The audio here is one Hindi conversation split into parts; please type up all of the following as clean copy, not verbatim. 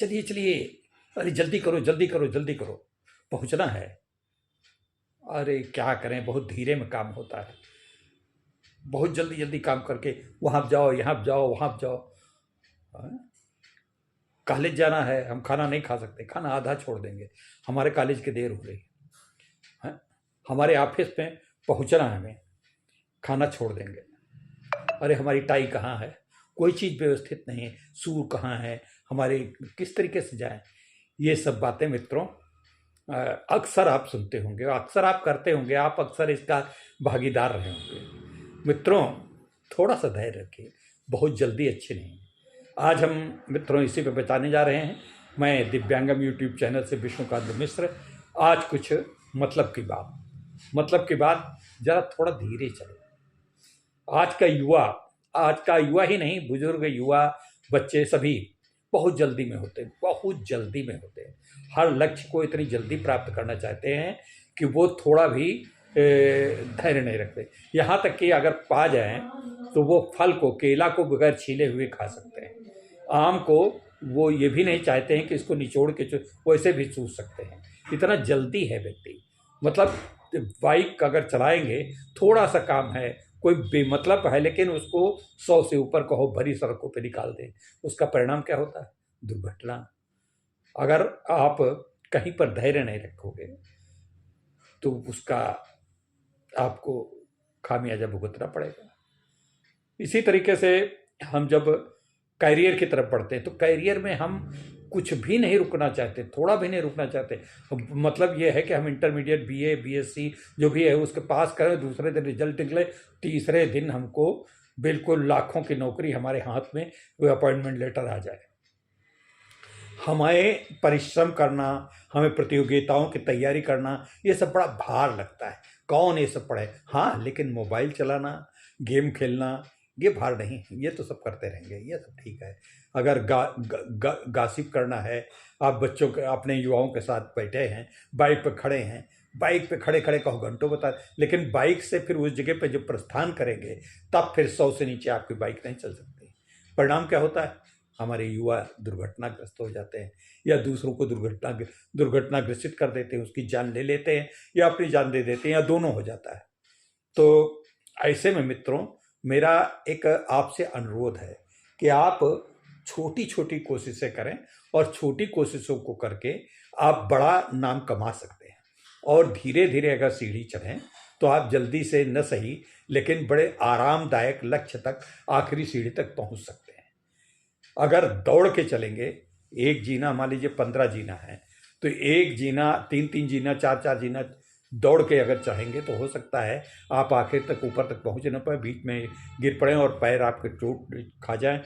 चलिए चलिए, अरे जल्दी करो जल्दी करो जल्दी करो, पहुंचना है। अरे क्या करें, बहुत धीरे में काम होता है, बहुत जल्दी जल्दी काम करके वहाँ जाओ यहाँ जाओ वहाँ जाओ। हाँ? कॉलेज जाना है, हम खाना नहीं खा सकते, खाना आधा छोड़ देंगे, हमारे कॉलेज की देर हो रही है। हमारे ऑफिस में पहुंचना है, हमें खाना छोड़ देंगे। अरे हमारी टाई कहाँ है, कोई चीज़ व्यवस्थित नहीं है, सूर कहाँ है हमारे, किस तरीके से जाएं। ये सब बातें मित्रों अक्सर आप सुनते होंगे, अक्सर आप करते होंगे, आप अक्सर इसका भागीदार रहे होंगे। मित्रों थोड़ा सा धैर्य रखिए, बहुत जल्दी अच्छी नहीं। आज हम मित्रों इसी पे बताने जा रहे हैं। मैं दिव्यांगम यूट्यूब चैनल से विष्णुकांत मिश्र। आज कुछ मतलब की बात जरा थोड़ा धीरे चले। आज का युवा ही नहीं, बुजुर्ग, युवा, बच्चे सभी बहुत जल्दी में होते हैं, बहुत जल्दी में होते हैं। हर लक्ष्य को इतनी जल्दी प्राप्त करना चाहते हैं कि वो थोड़ा भी धैर्य नहीं रखते। यहाँ तक कि अगर पा जाएं तो वो फल को, केला को बगैर छीले हुए खा सकते हैं। आम को वो ये भी नहीं चाहते हैं कि इसको निचोड़ के वैसे भी चूस सकते हैं। इतना जल्दी है व्यक्ति। मतलब बाइक अगर चलाएंगे, थोड़ा सा काम है, कोई बेमतलब है, लेकिन उसको 100 से ऊपर कहो भरी सड़कों पे निकाल दें, उसका परिणाम क्या होता है? दुर्घटना। अगर आप कहीं पर धैर्य नहीं रखोगे तो उसका आपको खामियाजा भुगतना पड़ेगा। इसी तरीके से हम जब कैरियर की तरफ बढ़ते हैं तो कैरियर में हम कुछ भी नहीं रुकना चाहते, थोड़ा भी नहीं रुकना चाहते। मतलब ये है कि हम इंटरमीडिएट, बीए, बीएससी जो भी है उसके पास करें, दूसरे दिन रिजल्ट निकले, तीसरे दिन हमको बिल्कुल लाखों की नौकरी हमारे हाथ में, वो अपॉइंटमेंट लेटर आ जाए। हमें परिश्रम करना, हमें प्रतियोगिताओं की तैयारी करना, ये सब बड़ा भार लगता है। कौन ये सब पढ़े? हाँ, लेकिन मोबाइल चलाना, गेम खेलना, ये भार नहीं, ये तो सब करते रहेंगे, ये सब ठीक है। अगर गासिप करना है, आप बच्चों के, अपने युवाओं के साथ बैठे हैं, बाइक पे खड़े हैं, बाइक पे खड़े खड़े कहो घंटों बता, लेकिन बाइक से फिर उस जगह पे जब प्रस्थान करेंगे तब फिर 100 से नीचे आपकी बाइक नहीं चल सकती। परिणाम क्या होता है? हमारे युवा दुर्घटनाग्रस्त हो जाते हैं, या दूसरों को दुर्घटनाग्रसित कर देते हैं, उसकी जान ले लेते हैं या अपनी जान दे देते हैं, या दोनों हो जाता है। तो ऐसे में मित्रों मेरा एक आपसे अनुरोध है कि आप छोटी छोटी कोशिशें करें, और छोटी कोशिशों को करके आप बड़ा नाम कमा सकते हैं। और धीरे धीरे अगर सीढ़ी चढ़ें तो आप जल्दी से न सही, लेकिन बड़े आरामदायक लक्ष्य तक, आखिरी सीढ़ी तक पहुंच सकते हैं। अगर दौड़ के चलेंगे, एक जीना मान लीजिए 15 जीना है, तो एक जीना, 3 जीना, 4 जीना दौड़ के अगर चाहेंगे तो हो सकता है आप आखिर तक, ऊपर तक पहुंच न पाए, बीच में गिर पड़ें और पैर आपके खा जाएं,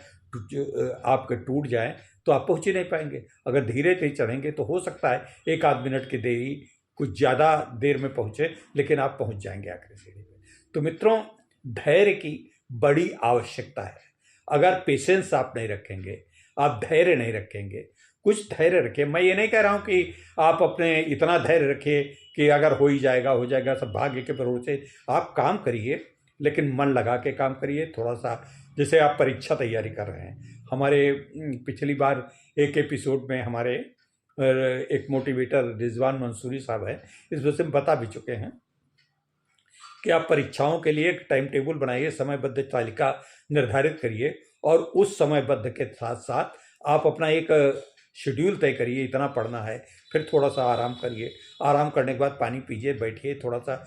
आपके टूट जाएं, तो आप पहुंच ही नहीं पाएंगे। अगर धीरे धीरे चढ़ेंगे तो हो सकता है 1 आध मिनट की देरी, कुछ ज़्यादा देर में पहुंचे, लेकिन आप पहुंच जाएंगे आखिरी सीढ़ी पे। तो मित्रों धैर्य की बड़ी आवश्यकता है। अगर पेशेंस आप नहीं रखेंगे, आप धैर्य नहीं रखेंगे, कुछ धैर्य रखिए। मैं ये नहीं कह रहा हूँ कि आप अपने इतना धैर्य रखिए कि अगर हो ही जाएगा हो जाएगा, सब भाग्य के भरोसे। आप काम करिए, लेकिन मन लगा के काम करिए थोड़ा सा। जैसे आप परीक्षा तैयारी कर रहे हैं, हमारे पिछली बार एक एपिसोड में हमारे एक मोटिवेटर रिजवान मंसूरी साहब है, इस वजह से हम बता भी चुके हैं कि आप परीक्षाओं के लिए एक टाइम टेबल बनाइए, समयबद्ध तालिका निर्धारित करिए, और उस समयबद्ध के साथ साथ आप अपना एक शेड्यूल तय करिए, इतना पढ़ना है, फिर थोड़ा सा आराम करिए, आराम करने के बाद पानी पीजिए, बैठिए थोड़ा सा,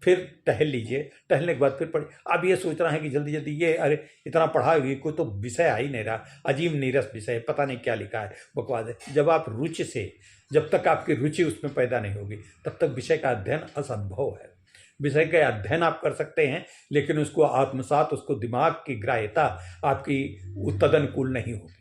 फिर टहल लीजिए, टहलने के बाद फिर पढ़िए। अब ये सोच रहा है कि जल्दी जल्दी ये, अरे इतना पढ़ा, ये कोई तो विषय आ ही नहीं रहा, अजीब नीरस विषय, पता नहीं क्या लिखा है, बकवास है। जब आप रुचि से, जब तक आपकी रुचि उसमें पैदा नहीं होगी, तब तक विषय का अध्ययन असंभव है। विषय का अध्ययन आप कर सकते हैं, लेकिन उसको आत्मसात, उसको दिमाग की ग्राह्यता आपकी तदनुकूल नहीं होगी।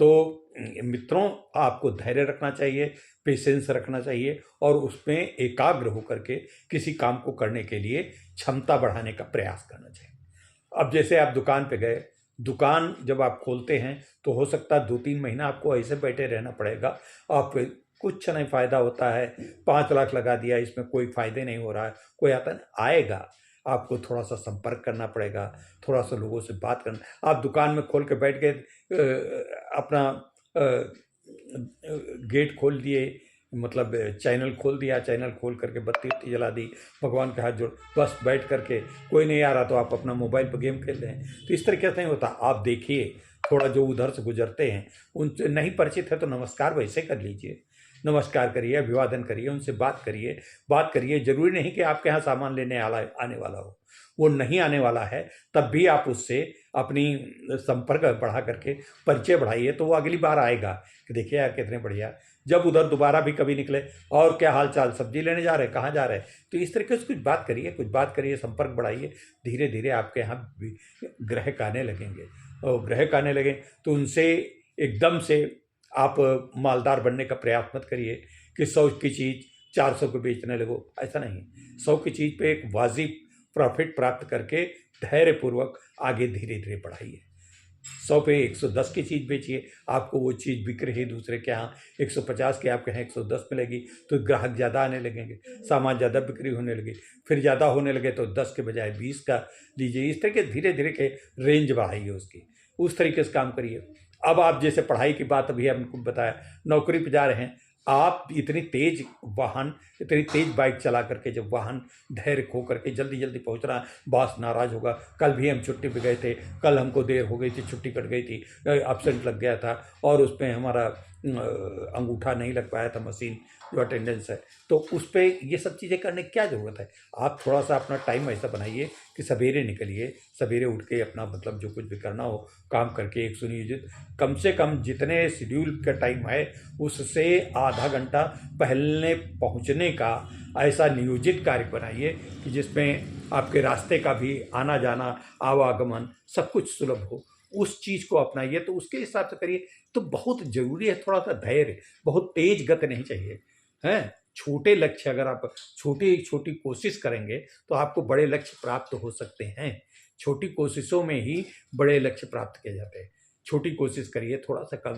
तो मित्रों आपको धैर्य रखना चाहिए, पेशेंस रखना चाहिए, और उसमें एकाग्र होकर के किसी काम को करने के लिए क्षमता बढ़ाने का प्रयास करना चाहिए। अब जैसे आप दुकान पे गए, दुकान जब आप खोलते हैं तो हो सकता है 2-3 महीना आपको ऐसे बैठे रहना पड़ेगा, आप कुछ नहीं फ़ायदा होता है, 5 लाख लगा दिया, इसमें कोई फ़ायदे नहीं हो रहा है, कोई आता नहीं आएगा। आपको थोड़ा सा संपर्क करना पड़ेगा, थोड़ा सा लोगों से बात करना। आप दुकान में खोल के बैठ गए, अपना गेट खोल दिए, मतलब चैनल खोल दिया, चैनल खोल करके बत्ती वत्ती जला दी, भगवान के हाथ जोड़, बस बैठ करके कोई नहीं आ रहा तो आप अपना मोबाइल पर गेम खेल रहे हैं। तो इस तरीके से नहीं होता। आप देखिए, थोड़ा जो उधर से गुजरते हैं उनसे नहीं परिचित है तो नमस्कार वैसे कर लीजिए, नमस्कार करिए, अभिवादन करिए, उनसे बात करिए। जरूरी नहीं कि आपके यहाँ सामान लेने आने वाला हो, वो नहीं आने वाला है तब भी आप उससे अपनी संपर्क बढ़ा करके परिचय बढ़ाइए, तो वो अगली बार आएगा कि देखिए यार कितने बढ़िया। जब उधर दोबारा भी कभी निकले, और क्या हाल चाल, सब्जी लेने जा रहे हैं, कहाँ जा रहे हैं, तो इस तरीके से कुछ बात करिए, संपर्क बढ़ाइए। धीरे धीरे आपके यहाँ भी ग्राहक आने लगेंगे, और ग्राहक आने लगे तो उनसे एकदम से आप मालदार बनने का प्रयास मत करिए कि 100 की चीज़ 400 को बेचने लगो, ऐसा नहीं। 100 की चीज़ पे एक वाजिब प्रॉफिट प्राप्त करके धैर्यपूर्वक आगे धीरे धीरे बढ़ाइए। 100 पे 110 की चीज़ बेचिए, आपको वो चीज़ बिक रही है दूसरे के यहाँ 150 की, आपके यहाँ 110 मिलेगी, तो ग्राहक ज़्यादा आने लगेंगे, सामान ज़्यादा बिक्री होने लगी, फिर ज़्यादा होने लगे तो 10 के बजाय 20 का लीजिए। इस तरीके धीरे धीरे के रेंज बढ़ाइए उसकी, उस तरीके से काम करिए। अब आप जैसे पढ़ाई की बात अभी हमको बताया, नौकरी पे जा रहे हैं आप, इतनी तेज बाइक चला करके जब वाहन धैर्य खो करके जल्दी जल्दी पहुंच रहा, बॉस नाराज होगा। कल भी हम छुट्टी पे गए थे, कल हमको देर हो गई थी, छुट्टी कट गई थी, एब्सेंट लग गया था, और उसमें हमारा अंगूठा नहीं लग पाया था, मशीन जो अटेंडेंस है, तो उस पर ये सब चीज़ें करने की क्या ज़रूरत है। आप थोड़ा सा अपना टाइम ऐसा बनाइए कि सवेरे निकलिए, सवेरे उठ के अपना मतलब जो कुछ भी करना हो काम करके, एक सुनियोजित कम से कम जितने शेड्यूल का टाइम है उससे आधा घंटा पहले पहुंचने का ऐसा नियोजित कार्य बनाइए कि जिसमें आपके रास्ते का भी आना जाना, आवागमन सब कुछ सुलभ हो। उस चीज़ को अपनाइए, तो उसके हिसाब से करिए। तो बहुत ज़रूरी है थोड़ा सा धैर्य, बहुत तेज गति नहीं चाहिए, हैं। छोटे लक्ष्य, अगर आप छोटी छोटी कोशिश करेंगे तो आपको बड़े लक्ष्य प्राप्त हो सकते हैं। छोटी कोशिशों में ही बड़े लक्ष्य प्राप्त किए जाते हैं। छोटी कोशिश करिए, थोड़ा सा कम।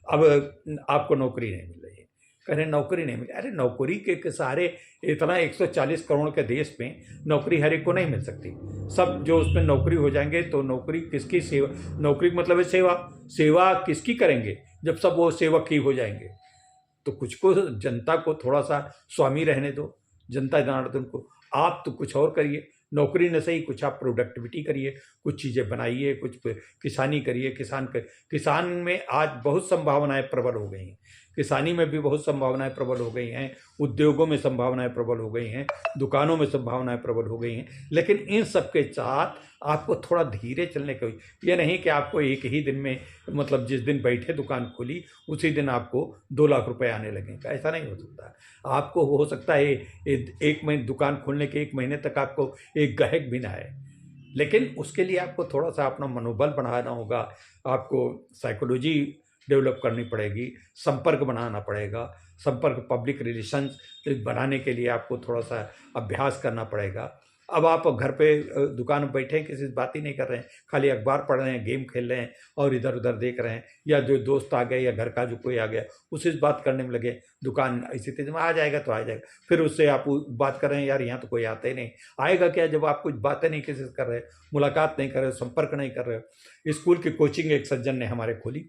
अब आपको नौकरी नहीं मिल रही है, कह रहे नौकरी नहीं मिली, अरे नौकरी के सहारे इतना 140 करोड़ के देश में नौकरी हर एक को नहीं मिल सकती। सब जो उसमें नौकरी हो जाएंगे तो नौकरी किसकी सेवा, नौकरी का मतलब है सेवा, सेवा किसकी करेंगे जब सब वो सेवक ही हो जाएंगे। तो कुछ को, जनता को थोड़ा सा स्वामी रहने दो, जनता जनार्दन को। आप तो कुछ और करिए, नौकरी न सही, कुछ आप प्रोडक्टिविटी करिए, कुछ चीज़ें बनाइए, कुछ किसानी करिए। किसान में आज बहुत संभावनाएं प्रबल हो गई हैं, किसानी में भी बहुत संभावनाएं प्रबल हो गई हैं, उद्योगों में संभावनाएं प्रबल हो गई हैं, दुकानों में संभावनाएं प्रबल हो गई हैं। लेकिन इन सब के साथ आपको थोड़ा धीरे चलने का, ये नहीं कि आपको एक ही दिन में, मतलब जिस दिन बैठे दुकान खोली उसी दिन आपको 2 लाख रुपए आने लगेंगे, ऐसा नहीं हो सकता। आपको हो सकता है एक महीने दुकान खोलने के 1 महीने तक आपको एक ग्राहक भी ना आए, लेकिन उसके लिए आपको थोड़ा सा अपना मनोबल बढ़ाना होगा, आपको साइकोलॉजी डेवलप करनी पड़ेगी, संपर्क बनाना पड़ेगा। संपर्क, पब्लिक रिलेशंस बनाने के लिए आपको थोड़ा सा अभ्यास करना पड़ेगा। अब आप घर पे दुकान में बैठे हैं, किसी से बात ही नहीं कर रहे हैं, खाली अखबार पढ़ रहे हैं, गेम खेल रहे हैं और इधर उधर देख रहे हैं, या जो दोस्त आ गए या घर का जो कोई आ गया उससे बात करने में लगे, दुकान इसी तेज में आ जाएगा तो आ जाएगा, फिर उससे आप बात कर रहे हैं, यार यहाँ तो कोई आता ही नहीं, आएगा क्या जब आप कुछ बातें नहीं किसी से कर रहे, मुलाकात नहीं कर रहे, संपर्क नहीं कर रहे। स्कूल की कोचिंग एक सज्जन ने हमारे खोली,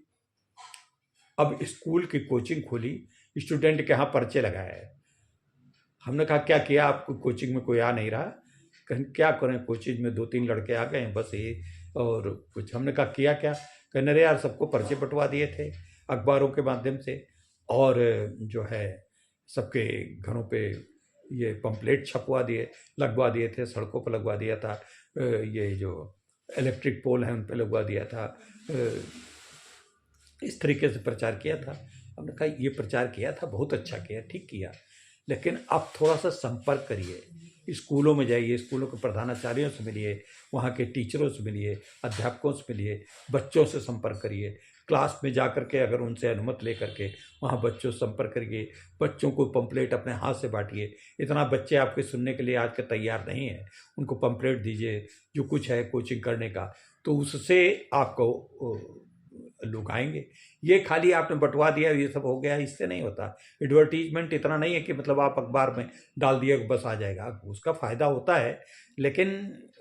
अब स्कूल की कोचिंग खोली, स्टूडेंट के यहाँ पर्चे लगाया है। हमने कहा क्या किया, आपको कोचिंग में कोई आ नहीं रहा, कहीं क्या करें, कोचिंग में 2-3 लड़के आ गए हैं बस ये, और कुछ। हमने कहा किया क्या, कहने अरे यार सबको पर्चे बंटवा दिए थे अखबारों के माध्यम से, और जो है सबके घरों पे ये पंपलेट छपवा दिए, लगवा दिए थे, सड़कों पर लगवा दिया था, ये जो इलेक्ट्रिक पोल हैं उन पे लगवा दिया था, इस तरीके से प्रचार किया था। हमने कहा ये प्रचार किया था, बहुत अच्छा किया, ठीक किया, लेकिन अब थोड़ा सा संपर्क करिए, स्कूलों में जाइए, स्कूलों के प्रधानाचार्यों से मिलिए, वहाँ के टीचरों से मिलिए, अध्यापकों से मिलिए, बच्चों से संपर्क करिए, क्लास में जा कर के अगर उनसे अनुमति ले करके वहाँ बच्चों से संपर्क करिए, बच्चों को पंपलेट अपने हाथ से बांटिए। इतना बच्चे आपके सुनने के लिए आज के तैयार नहीं हैं, उनको पंपलेट दीजिए जो कुछ है कोचिंग करने का, तो उससे आपको लोग आएंगे। ये खाली आपने बंटवा दिया ये सब हो गया, इससे नहीं होता। एडवर्टीजमेंट इतना नहीं है कि मतलब आप अखबार में डाल दिए बस आ जाएगा, उसका फ़ायदा होता है, लेकिन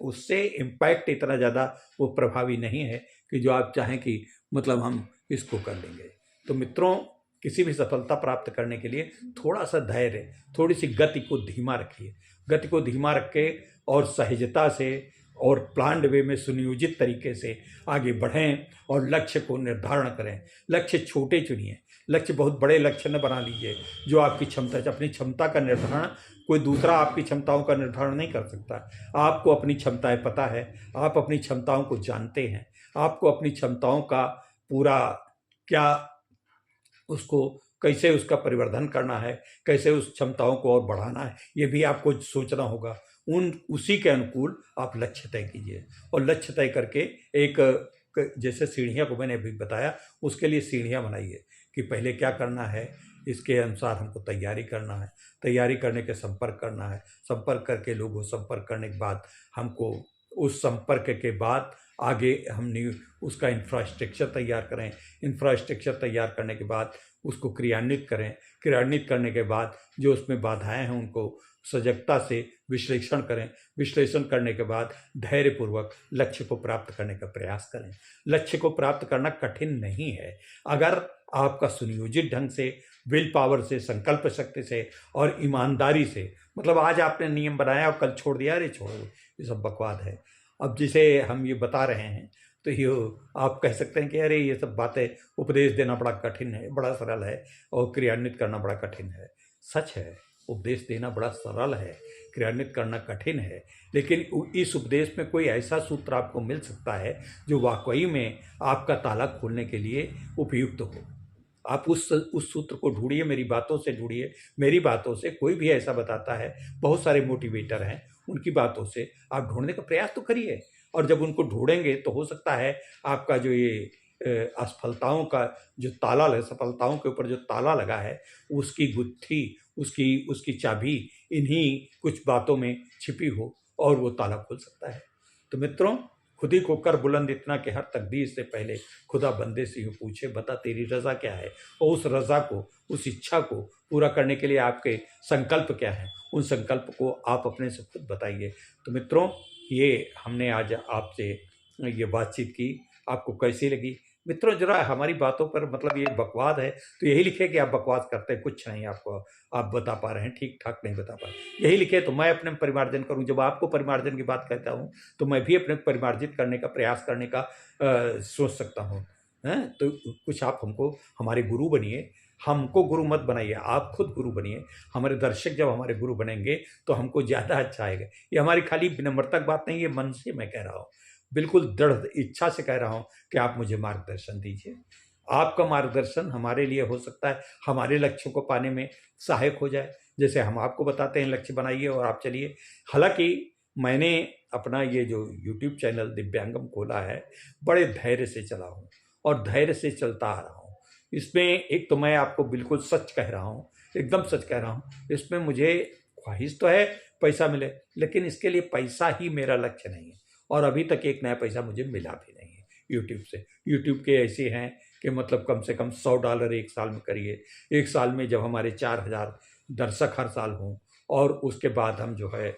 उससे इम्पैक्ट इतना ज़्यादा वो प्रभावी नहीं है कि जो आप चाहें कि मतलब हम इसको कर लेंगे। तो मित्रों, किसी भी सफलता प्राप्त करने के लिए थोड़ा सा धैर्य, थोड़ी सी गति को धीमा रखिए। गति को धीमा रख के और सहजता से और प्लान्ड वे में सुनियोजित तरीके से आगे बढ़ें और लक्ष्य को निर्धारण करें। लक्ष्य छोटे चुनिए, लक्ष्य बहुत बड़े लक्ष्य न बना लीजिए। जो आपकी क्षमता है, अपनी क्षमता का निर्धारण कोई दूसरा आपकी क्षमताओं का निर्धारण नहीं कर सकता। आपको अपनी क्षमताएं पता है, आप अपनी क्षमताओं को जानते हैं, आपको अपनी क्षमताओं का पूरा क्या उसको कैसे उसका परिवर्धन करना है, कैसे उस क्षमताओं को और बढ़ाना है, ये भी आपको सोचना होगा। उसी के अनुकूल आप लक्ष्य तय कीजिए और लक्ष्य तय करके जैसे सीढ़ियाँ को मैंने अभी बताया, उसके लिए सीढ़ियाँ बनाइए कि पहले क्या करना है, इसके अनुसार हमको तैयारी करना है, तैयारी करने के संपर्क करना है, संपर्क करके लोगों संपर्क करने के बाद हमको उस संपर्क के बाद आगे हम उसका इंफ्रास्ट्रक्चर तैयार करें, इंफ्रास्ट्रक्चर तैयार करने के बाद उसको क्रियान्वित करें, क्रियान्वित करने के बाद जो उसमें बाधाएं हैं उनको सजगता से विश्लेषण करें, विश्लेषण करने के बाद धैर्यपूर्वक लक्ष्य को प्राप्त करने का प्रयास करें। लक्ष्य को प्राप्त करना कठिन नहीं है अगर आपका सुनियोजित ढंग से, विल पावर से, संकल्प शक्ति से और ईमानदारी से, मतलब आज आपने नियम बनाया और कल छोड़ दिया, अरे छोड़ो ये सब बकवाद है। अब जिसे हम ये बता रहे हैं तो ये आप कह सकते हैं कि अरे ये सब बातें, उपदेश देना बड़ा कठिन है, बड़ा सरल है और क्रियान्वित करना बड़ा कठिन है। सच है, उपदेश देना बड़ा सरल है, क्रियान्वित करना कठिन है, लेकिन इस उपदेश में कोई ऐसा सूत्र आपको मिल सकता है जो वाकई में आपका ताला खोलने के लिए उपयुक्त हो। आप उस सूत्र को ढूंढिए, मेरी बातों से ढूंढिए, मेरी बातों से कोई भी ऐसा बताता है, बहुत सारे मोटिवेटर हैं, उनकी बातों से आप ढूंढने का प्रयास तो करिए। और जब उनको ढूंढेंगे तो हो सकता है आपका जो ये असफलताओं का जो ताला है, सफलताओं के ऊपर जो ताला लगा है, उसकी गुत्थी, उसकी चाबी इन्हीं कुछ बातों में छिपी हो और वो ताला खुल सकता है। तो मित्रों, खुद ही को कर बुलंद इतना कि हर तकदीर से पहले खुदा बंदे से यूँ पूछे, बता तेरी रज़ा क्या है, और उस रज़ा को, उस इच्छा को पूरा करने के लिए आपके संकल्प क्या है, उन संकल्प को आप अपने से खुद बताइए। तो मित्रों, ये हमने आज आपसे ये बातचीत की, आपको कैसी लगी? मित्रों, जरा हमारी बातों पर, मतलब ये बकवाद है तो यही लिखे कि आप बकवास करते हैं, कुछ नहीं आपको आप बता पा रहे हैं, ठीक ठाक नहीं बता पा रहे, यही लिखे तो मैं अपने परिमार्जन करूं। जब आपको परिमार्जन की बात कहता हूं तो मैं भी अपने परिमार्जित करने का प्रयास करने का सोच सकता हूँ। हैं तो कुछ आप हमको हमारे गुरु बनिए, हमको गुरु मत बनाइए, आप खुद गुरु बनिए। हमारे दर्शक जब हमारे गुरु बनेंगे तो हमको ज़्यादा अच्छा आएगा। ये हमारी खाली विनम्रता की बात नहीं, ये मन से मैं कह रहा हूँ, बिल्कुल दृढ़ इच्छा से कह रहा हूँ कि आप मुझे मार्गदर्शन दीजिए। आपका मार्गदर्शन हमारे लिए हो सकता है हमारे लक्ष्यों को पाने में सहायक हो जाए। जैसे हम आपको बताते हैं लक्ष्य बनाइए और आप चलिए। हालांकि मैंने अपना ये जो यूट्यूब चैनल दिव्यांगम खोला है, बड़े धैर्य से चला हूँ और धैर्य से चलता आ रहा हूँ। इसमें एक तो मैं आपको बिल्कुल सच कह रहा हूँ, एकदम सच कह रहा हूँ, इसमें मुझे ख्वाहिश तो है पैसा मिले, लेकिन इसके लिए पैसा ही मेरा लक्ष्य नहीं है और अभी तक एक नया पैसा मुझे मिला भी नहीं है यूट्यूब से। यूट्यूब के ऐसे हैं कि मतलब कम से कम $100 एक साल में करिए, एक साल में जब हमारे 4000 दर्शक हर साल हों और उसके बाद हम जो है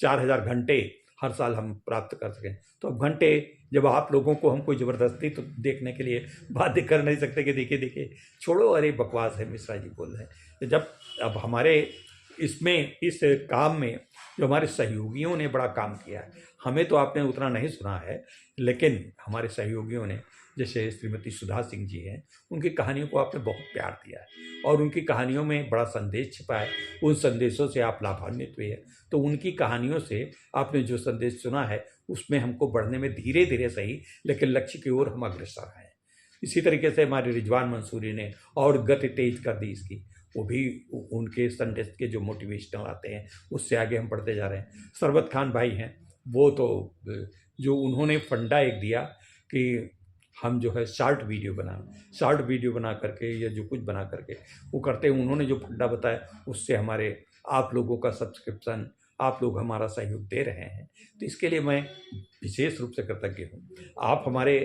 4000 घंटे हर साल हम प्राप्त कर सकें, तो अब घंटे जब आप लोगों को हम कोई ज़बरदस्ती तो देखने के लिए बाध्य कर नहीं सकते कि देखिए देखिए, छोड़ो, अरे बकवास है, मिश्रा जी बोल रहे हैं। जब अब हमारे इसमें, इस काम में जो हमारे सहयोगियों ने बड़ा काम किया है, हमें तो आपने उतना नहीं सुना है, लेकिन हमारे सहयोगियों ने, जैसे श्रीमती सुधा सिंह जी हैं, उनकी कहानियों को आपने बहुत प्यार दिया है और उनकी कहानियों में बड़ा संदेश छिपा है, उन संदेशों से आप लाभान्वित हुए हैं। तो उनकी कहानियों से आपने जो संदेश सुना है, उसमें हमको बढ़ने में धीरे धीरे सही, लेकिन लक्ष्य की ओर हम अग्रसर हैं। इसी तरीके से हमारे रिजवान मंसूरी ने और गति तेज कर दी इसकी, वो भी उनके संदेश के जो मोटिवेशनल आते हैं उससे आगे हम बढ़ते जा रहे हैं। सरबत खान भाई हैं, वो तो जो उन्होंने फंडा एक दिया कि हम जो है शॉर्ट वीडियो बना करके या जो कुछ बना करके वो करते हैं, उन्होंने जो फंडा बताया उससे हमारे आप लोगों का सब्सक्रिप्शन, आप लोग हमारा सहयोग दे रहे हैं, तो इसके लिए मैं विशेष रूप से कृतज्ञ हूँ। आप हमारे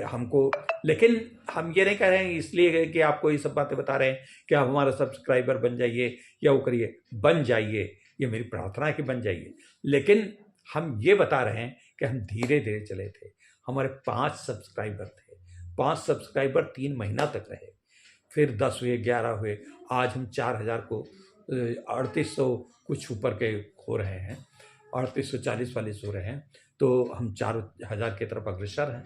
हमको, लेकिन हम ये नहीं कह रहे हैं इसलिए कि आपको ये सब बातें बता रहे हैं कि आप हमारा सब्सक्राइबर बन जाइए या वो करिए, बन जाइए, ये मेरी प्रार्थना है कि बन जाइए। लेकिन हम ये बता रहे हैं कि हम धीरे धीरे चले थे, हमारे 5 सब्सक्राइबर थे, 5 सब्सक्राइबर 3 महीना तक रहे, फिर 10 हुए, 11 हुए, आज हम 4000 को 3800 कुछ ऊपर के हो रहे हैं, 3840 हो रहे हैं, तो हम 4000 की तरफ अग्रसर हैं।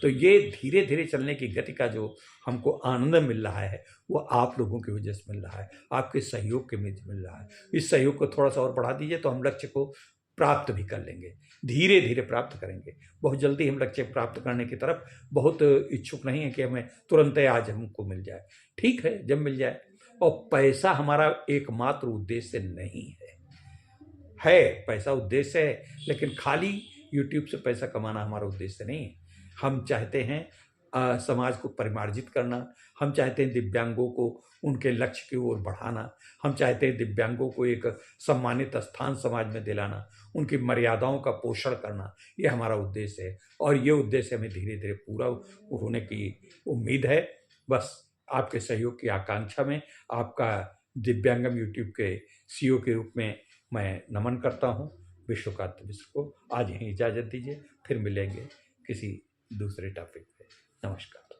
तो ये धीरे धीरे चलने की गति का जो हमको आनंद मिल रहा है, वो आप लोगों की वजह से मिल रहा है, आपके सहयोग के वजह से मिल रहा है। इस सहयोग को थोड़ा सा और बढ़ा दीजिए तो हम लक्ष्य को प्राप्त भी कर लेंगे, धीरे धीरे प्राप्त करेंगे। बहुत जल्दी हम लक्ष्य प्राप्त करने की तरफ बहुत इच्छुक नहीं है कि हमें तुरंत आज हमको मिल जाए, ठीक है जब मिल जाए। और पैसा हमारा एकमात्र उद्देश्य नहीं है पैसा उद्देश्य है, लेकिन खाली यूट्यूब से पैसा कमाना हमारा उद्देश्य नहीं है। हम चाहते हैं समाज को परिमार्जित करना, हम चाहते हैं दिव्यांगों को उनके लक्ष्य की ओर बढ़ाना, हम चाहते हैं दिव्यांगों को एक सम्मानित स्थान समाज में दिलाना, उनकी मर्यादाओं का पोषण करना, ये हमारा उद्देश्य है। और ये उद्देश्य हमें धीरे धीरे पूरा होने की उम्मीद है। बस आपके सहयोग की आकांक्षा में आपका दिव्यांगम यूट्यूब के सीईओ के रूप में मैं नमन करता हूँ विश्वकांत मिश्र को। आज यहीं इजाज़त दीजिए, फिर मिलेंगे किसी दूसरे टॉपिक पे। नमस्कार।